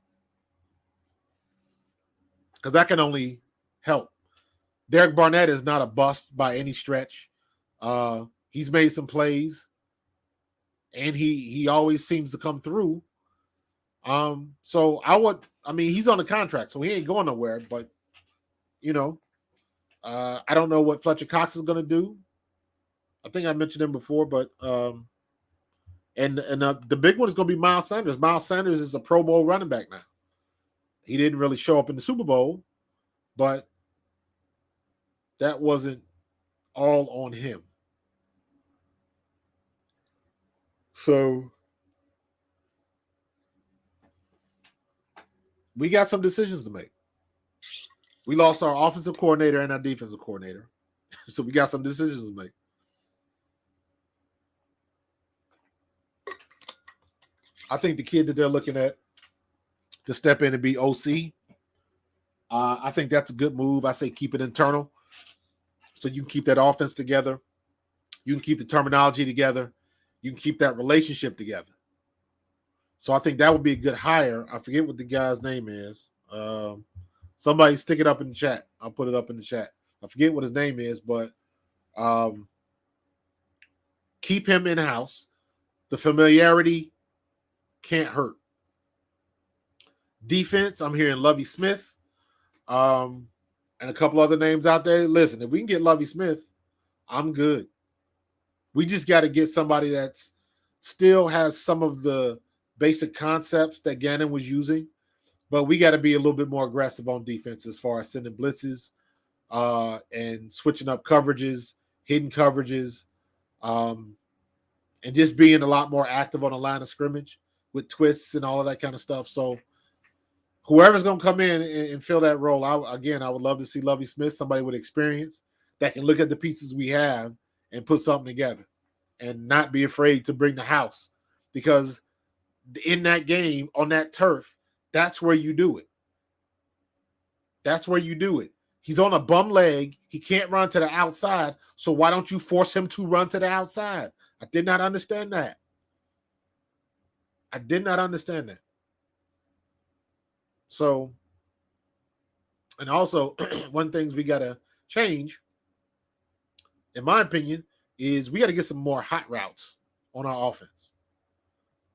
because that can only help. Derek Barnett is not a bust by any stretch. He's made some plays, and he always seems to come through. So he's on the contract, so he ain't going nowhere. But I don't know what Fletcher Cox is going to do. I think I mentioned him before, but the big one is going to be Miles Sanders. Miles Sanders is a Pro Bowl running back now. He didn't really show up in the Super Bowl, but that wasn't all on him. So we got some decisions to make. We lost our offensive coordinator and our defensive coordinator. So we got some decisions to make. I think the kid that they're looking at to step in and be OC, I think that's a good move. I say keep it internal so you can keep that offense together. You can keep the terminology together. You can keep that relationship together. So I think that would be a good hire. I forget what the guy's name is. Somebody stick it up in the chat. I'll put it up in the chat. I forget what his name is, but keep him in-house. The familiarity can't hurt. Defense, I'm hearing Lovie Smith and a couple other names out there. Listen, if we can get Lovie Smith, I'm good. We just got to get somebody that's still has some of the basic concepts that Gannon was using, but we got to be a little bit more aggressive on defense as far as sending blitzes and switching up coverages, hidden coverages, and just being a lot more active on the line of scrimmage with twists and all of that kind of stuff. So whoever's going to come in and fill that role, I would love to see Lovie Smith, somebody with experience that can look at the pieces we have and put something together and not be afraid to bring the house, because in that game, on that turf, that's where you do it. That's where you do it. He's on a bum leg. He can't run to the outside. So why don't you force him to run to the outside? I did not understand that. So, and also, one thing we got to change, in my opinion, is we got to get some more hot routes on our offense.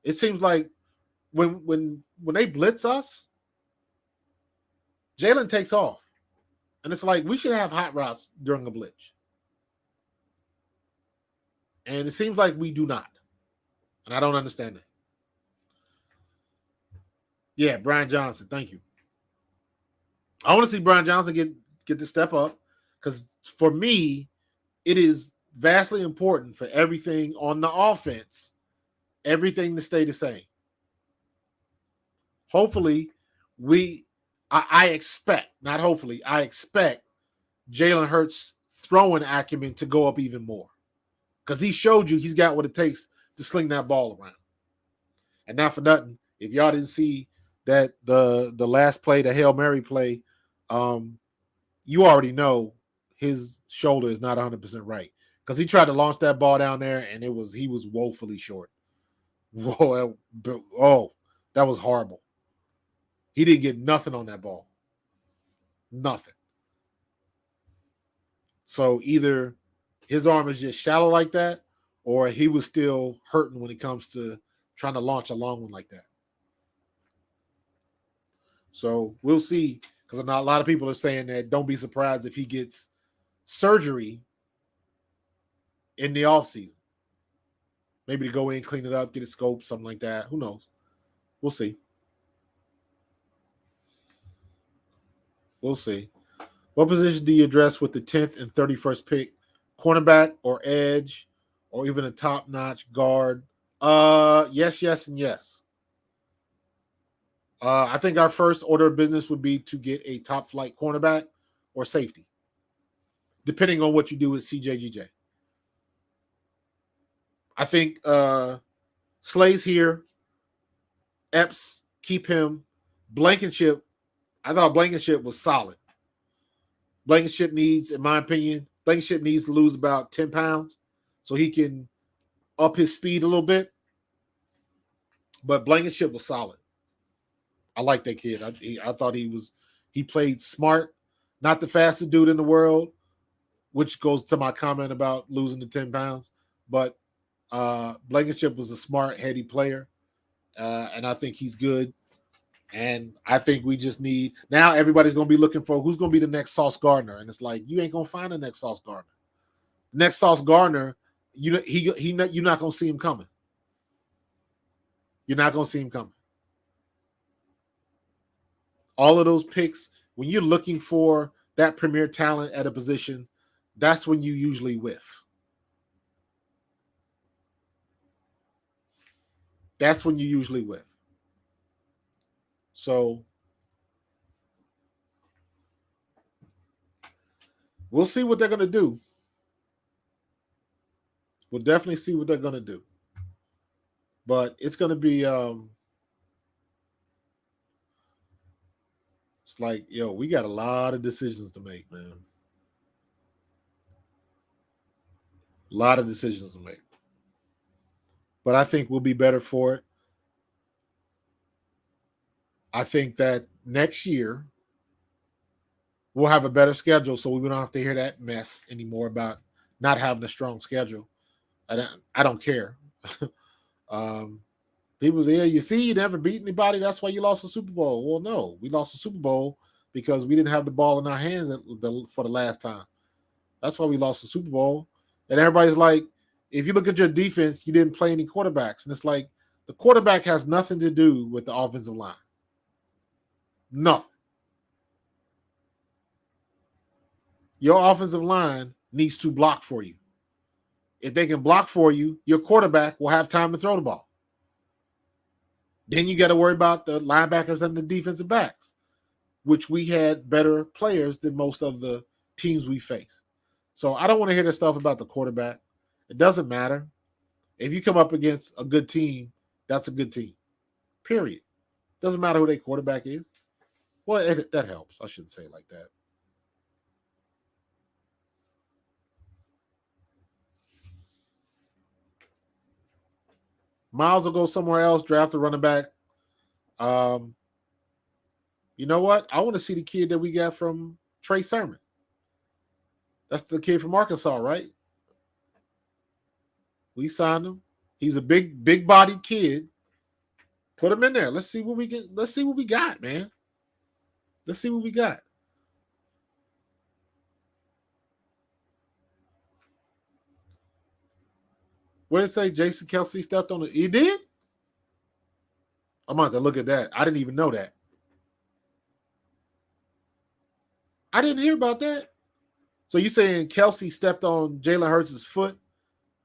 It seems like when they blitz us, Jalen takes off. And it's like we should have hot routes during a blitz. And it seems like we do not. And I don't understand that. Yeah, Brian Johnson. Thank you. I want to see Brian Johnson get the step up, because for me, it is vastly important for everything on the offense, everything to stay the same. Hopefully, I expect Jalen Hurts' throwing acumen to go up even more, because he showed you he's got what it takes to sling that ball around. And not for nothing, if y'all didn't see that the last play, the Hail Mary play, you already know his shoulder is not 100% right, because he tried to launch that ball down there and he was woefully short. Whoa, that was horrible. He didn't get nothing on that ball. Nothing. So either his arm is just shallow like that, or he was still hurting when it comes to trying to launch a long one like that. So we'll see, because a lot of people are saying that don't be surprised if he gets surgery in the offseason. Maybe to go in, clean it up, get a scope, something like that. Who knows? We'll see. We'll see. What position do you address with the 10th and 31st pick? Cornerback or edge or even a top-notch guard? Yes, and yes. I think our first order of business would be to get a top-flight cornerback or safety, depending on what you do with CJGJ. I think Slay's here. Epps, keep him. Blankenship, I thought Blankenship was solid. Blankenship needs, in my opinion, to lose about 10 pounds so he can up his speed a little bit. But Blankenship was solid. I like that kid. I thought he played smart, Not the fastest dude in the world, which goes to my comment about losing the 10 pounds. But Blankenship was a smart, heady player, and I think he's good. And I think we just need now. Everybody's going to be looking for who's going to be the next Sauce Gardner, and it's like you ain't going to find the next Sauce Gardner. Next Sauce Gardner, you're not going to see him coming. You're not going to see him coming. All of those picks, when you're looking for that premier talent at a position, that's when you usually whiff. That's when you usually whiff. So we'll see what they're going to do. We'll definitely see what they're going to do. But it's going to be it's like, we got a lot of decisions to make, man. A lot of decisions to make. But I think we'll be better for it. I think that next year we'll have a better schedule, so we don't have to hear that mess anymore about not having a strong schedule. I don't care. People say, you see, you never beat anybody. That's why you lost the Super Bowl. Well, no, we lost the Super Bowl because we didn't have the ball in our hands for the last time. That's why we lost the Super Bowl. And everybody's like, if you look at your defense, you didn't play any quarterbacks. And it's like the quarterback has nothing to do with the offensive line. Nothing. Your offensive line needs to block for you. If they can block for you, your quarterback will have time to throw the ball. Then you got to worry about the linebackers and the defensive backs, which we had better players than most of the teams we face. So I don't want to hear this stuff about the quarterback. It doesn't matter. If you come up against a good team, that's a good team. Period. Doesn't matter who their quarterback is. Well, that helps. I shouldn't say it like that. Miles will go somewhere else, draft a running back. You know what? I want to see the kid that we got from Trey Sermon. That's the kid from Arkansas, right? We signed him. He's a big bodied kid. Put him in there. Let's see what we get. Let's see what we got, man. Let's see what we got. What did it say? Jason Kelsey stepped on it. He did? I'm about to look at that. I didn't even know that. I didn't hear about that. So you saying Kelsey stepped on Jalen Hurts' foot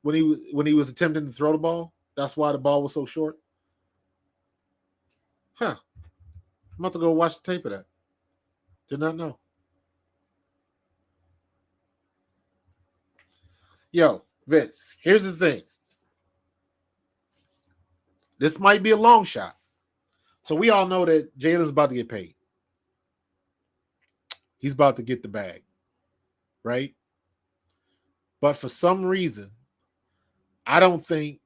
when he was attempting to throw the ball? That's why the ball was so short? Huh. I'm about to go watch the tape of that. Did not know. Yo, Vince, here's the thing. This might be a long shot. So we all know that Jalen's about to get paid. He's about to get the bag, right? But for some reason, I don't think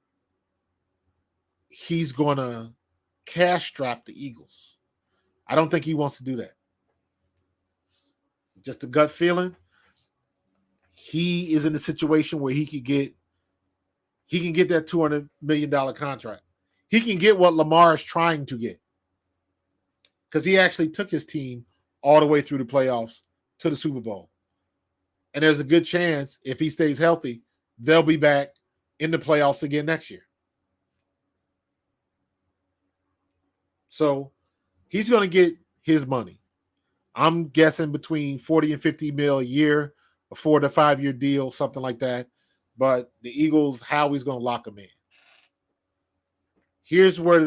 he's going to cash strap the Eagles. I don't think he wants to do that. Just a gut feeling. He is in a situation where he can get that $200 million contract. He can get what Lamar is trying to get. Because he actually took his team all the way through the playoffs to the Super Bowl. And there's a good chance, if he stays healthy, they'll be back in the playoffs again next year. So he's going to get his money. I'm guessing between 40 and 50 mil a year, a 4 to 5 year deal, something like that. But the Eagles, Howie's going to lock him in. Here's where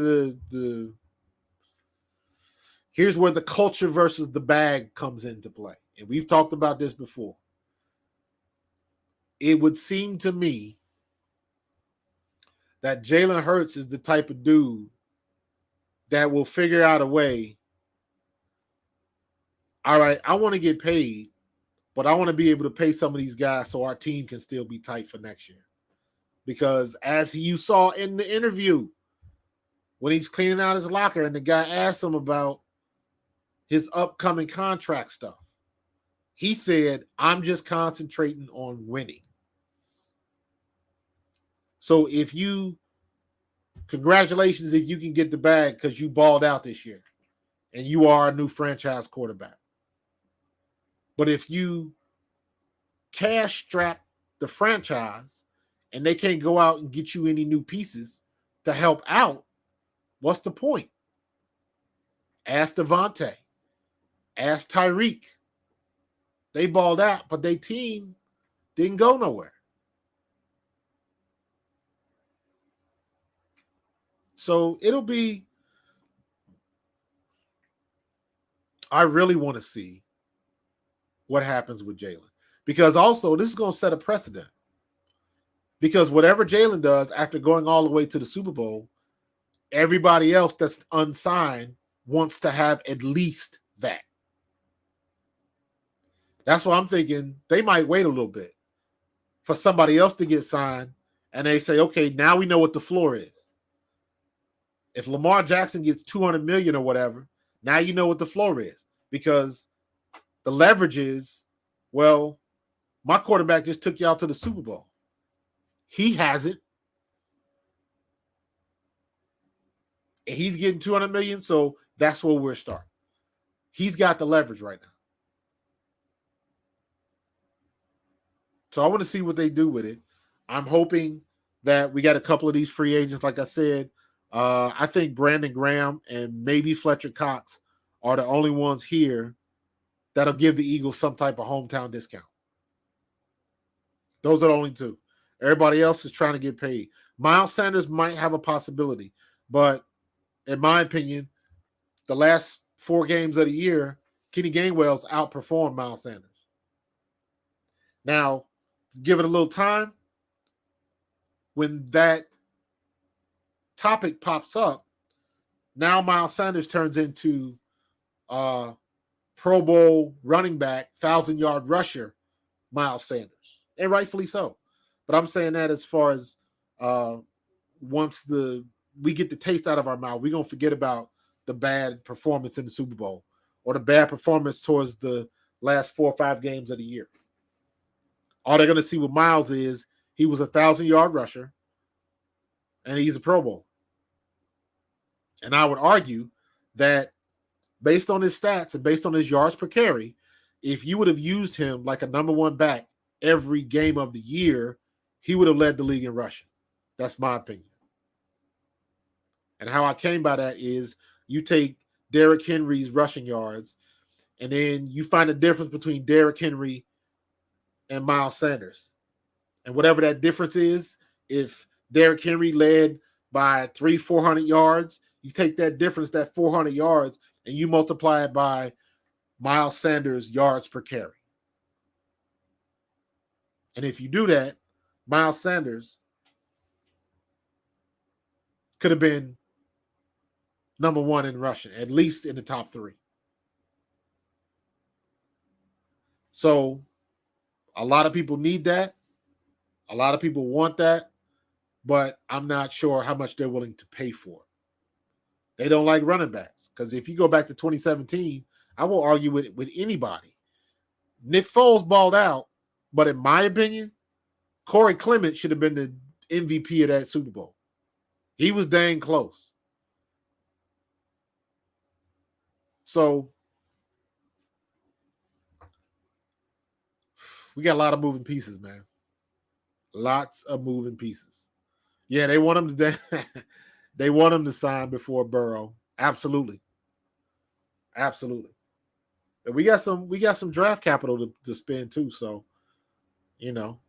here's where the culture versus the bag comes into play. And we've talked about this before. It would seem to me that Jalen Hurts is the type of dude that will figure out a way. All right, I want to get paid, but I want to be able to pay some of these guys so our team can still be tight for next year. Because as you saw in the interview, when he's cleaning out his locker and the guy asked him about his upcoming contract stuff, He said, I'm just concentrating on winning. So congratulations if you can get the bag because you balled out this year and you are a new franchise quarterback. But if you cash strap the franchise and they can't go out and get you any new pieces to help out, what's the point? Ask Devontae. Ask Tyreek. They balled out, but their team didn't go nowhere. So I really want to see what happens with Jalen. Because also, this is going to set a precedent. Because whatever Jalen does after going all the way to the Super Bowl, everybody else that's unsigned wants to have at least that. That's why I'm thinking they might wait a little bit for somebody else to get signed, and they say, okay, now we know what the floor is. If Lamar Jackson gets $200 million or whatever, now you know what the floor is, because the leverage is, well, my quarterback just took y'all to the Super Bowl. He hasn't. And he's getting $200 million, so that's where we're starting. He's got the leverage right now. So I want to see what they do with it. I'm hoping that we got a couple of these free agents, like I said. I think Brandon Graham and maybe Fletcher Cox are the only ones here that'll give the Eagles some type of hometown discount. Those are the only two. Everybody else is trying to get paid. Miles Sanders might have a possibility, but in my opinion, the last 4 games of the year, Kenny Gainwell's outperformed Miles Sanders. Now, give it a little time. When that topic pops up, now Miles Sanders turns into Pro Bowl running back, 1,000-yard rusher, Miles Sanders, and rightfully so. But I'm saying that as far as once we get the taste out of our mouth, we're going to forget about the bad performance in the Super Bowl or the bad performance towards the last 4 or 5 games of the year. All they're going to see with Miles is he was a 1,000-yard rusher and he's a Pro Bowl. And I would argue that based on his stats and based on his yards per carry, if you would have used him like a number 1 back every game of the year, he would have led the league in rushing. That's my opinion. And how I came by that is you take Derrick Henry's rushing yards, and then you find the difference between Derrick Henry and Miles Sanders. And whatever that difference is, if Derrick Henry led by 300-400 yards, you take that difference, that 400 yards, and you multiply it by Miles Sanders' yards per carry. And if you do that, Miles Sanders could have been number 1 in rushing, at least in the top 3. So a lot of people need that. A lot of people want that, but I'm not sure how much they're willing to pay for it. They don't like running backs, because if you go back to 2017, I won't argue with anybody. Nick Foles balled out, but in my opinion, Corey Clement should have been the MVP of that Super Bowl. He was dang close. So we got a lot of moving pieces, man. Lots of moving pieces. Yeah, they want him to they want him to sign before Burrow. Absolutely. Absolutely. And we got some draft capital to spend too, so you know.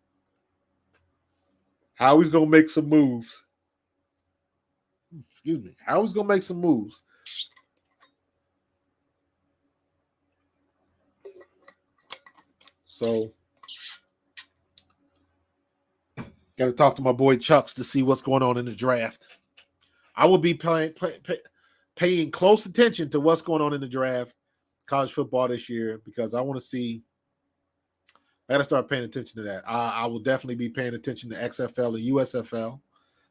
Howie's gonna make some moves. Excuse me. Howie's gonna make some moves. So got to talk to my boy Chucks to see what's going on in the draft. I will be paying close attention to what's going on in the draft, college football this year, because I want to see. I got to start paying attention to that. I will definitely be paying attention to XFL and USFL,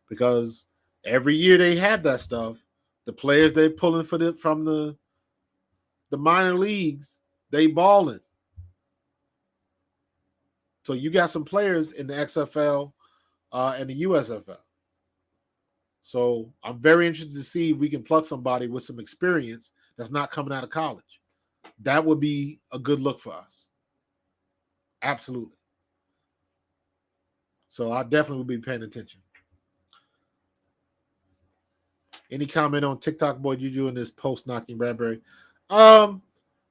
because every year they have that stuff. The players they're pulling from the minor leagues, they balling. So you got some players in the XFL and the USFL. So I'm very interested to see if we can plug somebody with some experience that's not coming out of college. That would be a good look for us. Absolutely. So I definitely will be paying attention. Any comment on TikTok boy Juju in this post knocking Bradbury?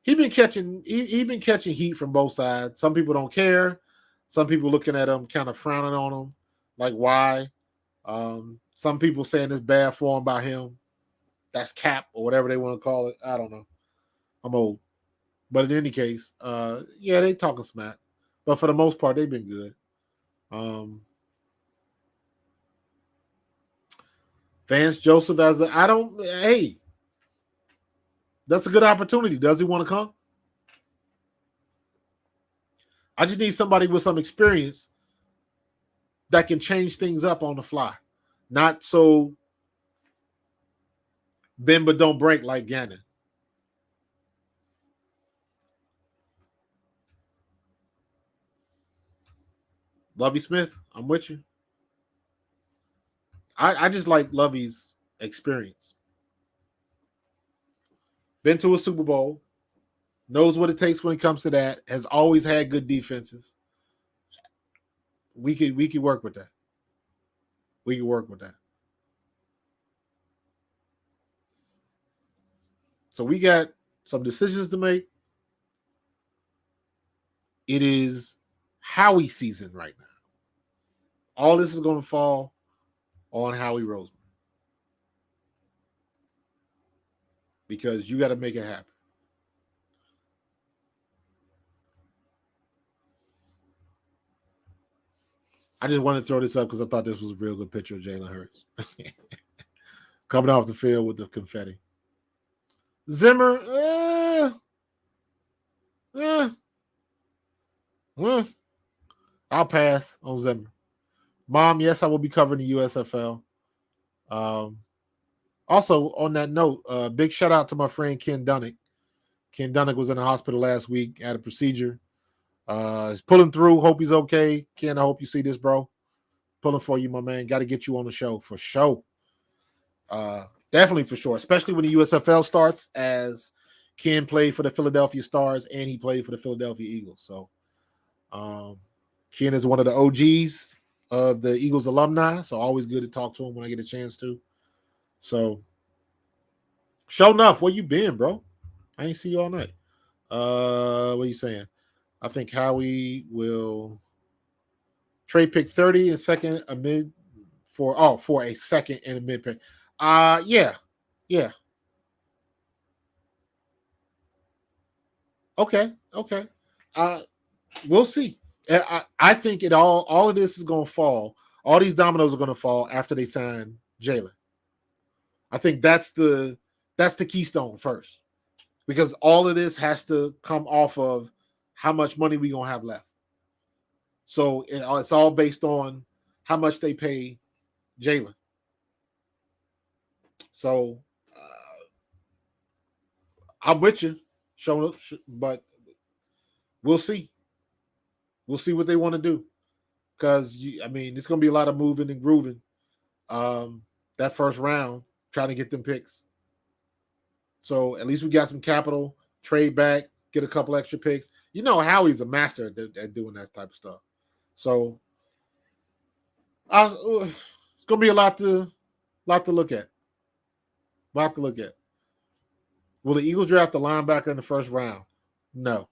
He been catching heat from both sides. Some people don't care. Some people looking at him kind of frowning on him, like why? Some people saying it's bad form by him. That's cap or whatever they want to call it. I don't know. I'm old. But in any case, yeah, they talking smack. But for the most part, they've been good. Vance Joseph hey, that's a good opportunity. Does he want to come? I just need somebody with some experience that can change things up on the fly. Not so bend but don't break like Gannon. Lovey Smith, I'm with you. I just like Lovey's experience. Been to a Super Bowl, knows what it takes when it comes to that, has always had good defenses. We could work with that. We could work with that. So we got some decisions to make. It is Howie season right now. All this is going to fall on Howie Roseman. Because you got to make it happen. I just wanted to throw this up because I thought this was a real good picture of Jalen Hurts. Coming off the field with the confetti. Zimmer, I'll pass on Zimmer. Mom, yes, I will be covering the USFL. Also, on that note, big shout out to my friend Ken Dunnick. Ken Dunnick was in the hospital last week, had a procedure. He's pulling through. Hope he's okay. Ken, I hope you see this, bro. Pulling for you, my man. Got to get you on the show for sure. Definitely for sure, especially when the USFL starts, as Ken played for the Philadelphia Stars and he played for the Philadelphia Eagles. So Ken is one of the OGs of the Eagles alumni, so always good to talk to him when I get a chance to. So, show enough, where you been, bro? I ain't see you all night. What are you saying? I think Howie will trade pick 30 and second a mid for a second and a mid pick. Yeah. Okay. We'll see. I think all of this is going to fall. All these dominoes are going to fall after they sign Jalen. I think that's the keystone first, because all of this has to come off of how much money we going to have left. So it's all based on how much they pay Jalen. So I'm with you, but we'll see. We'll see what they want to do, because it's going to be a lot of moving and grooving. That first round, trying to get them picks. So at least we got some capital, trade back, get a couple extra picks. You know Howie's a master at doing that type of stuff. So it's going to be a lot to look at. Will the Eagles draft a linebacker in the first round? No.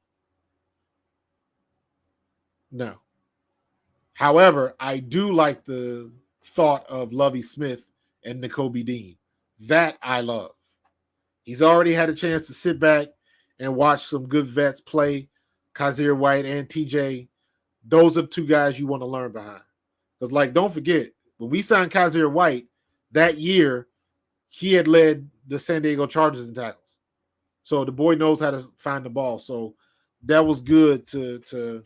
However, I do like the thought of Lovie Smith and Nakobe Dean. That I love. He's already had a chance to sit back and watch some good vets play, Kazir White and TJ. Those are two guys you want to learn behind. Because, don't forget, when we signed Kazir White, that year, he had led the San Diego Chargers in tackles. So the boy knows how to find the ball. So that was good to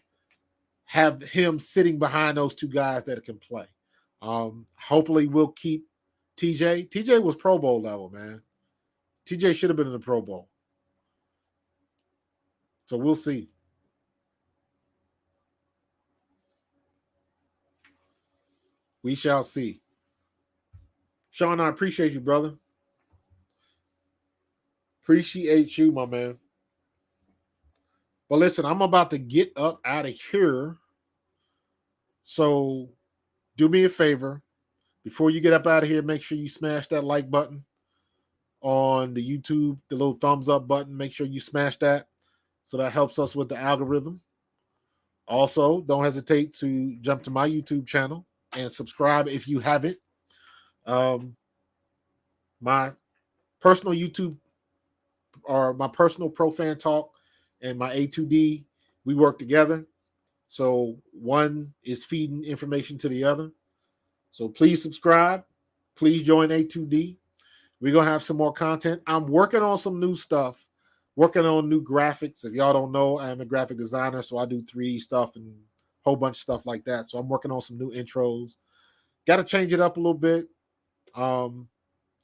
have him sitting behind those two guys that can play. Hopefully we'll keep TJ. TJ was Pro Bowl level, man. TJ should have been in the Pro Bowl. So we'll see. We shall see. Sean, I appreciate you, brother. Appreciate you, my man. But listen, I'm about to get up out of here. So do me a favor. Before you get up out of here, make sure you smash that like button on the YouTube, the little thumbs up button. Make sure you smash that. So that helps us with the algorithm. Also, don't hesitate to jump to my YouTube channel and subscribe if you haven't. My personal YouTube or my personal Pro Fan Talk and my A2D, we work together. So one is feeding information to the other. So please subscribe. Please join A2D. We're going to have some more content. I'm working on some new stuff, working on new graphics. If y'all don't know, I am a graphic designer, so I do 3D stuff and a whole bunch of stuff like that. So I'm working on some new intros. Got to change it up a little bit.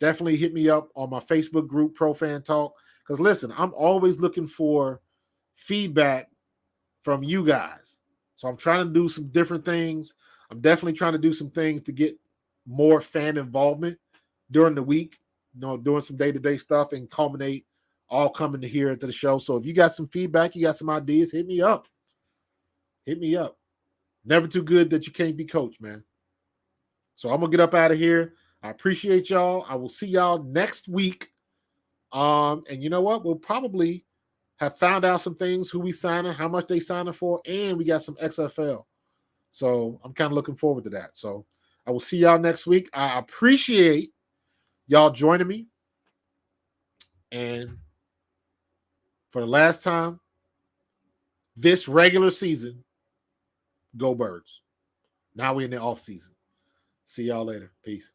Definitely hit me up on my Facebook group, Pro Fan Talk. Because listen, I'm always looking for feedback from you guys. So I'm trying to do some different things. I'm definitely trying to do some things to get more fan involvement during the week, doing some day-to-day stuff and culminate all coming to here to the show. So if you got some feedback, you got some ideas, hit me up. Hit me up. Never too good that you can't be coached, man. So I'm going to get up out of here. I appreciate y'all. I will see y'all next week. And you know what? We'll probably have found out some things, who we signing, how much they signing for, and we got some XFL. So I'm kind of looking forward to that. So I will see y'all next week. I appreciate y'all joining me. And for the last time this regular season, go Birds. Now we're in the offseason. See y'all later. Peace.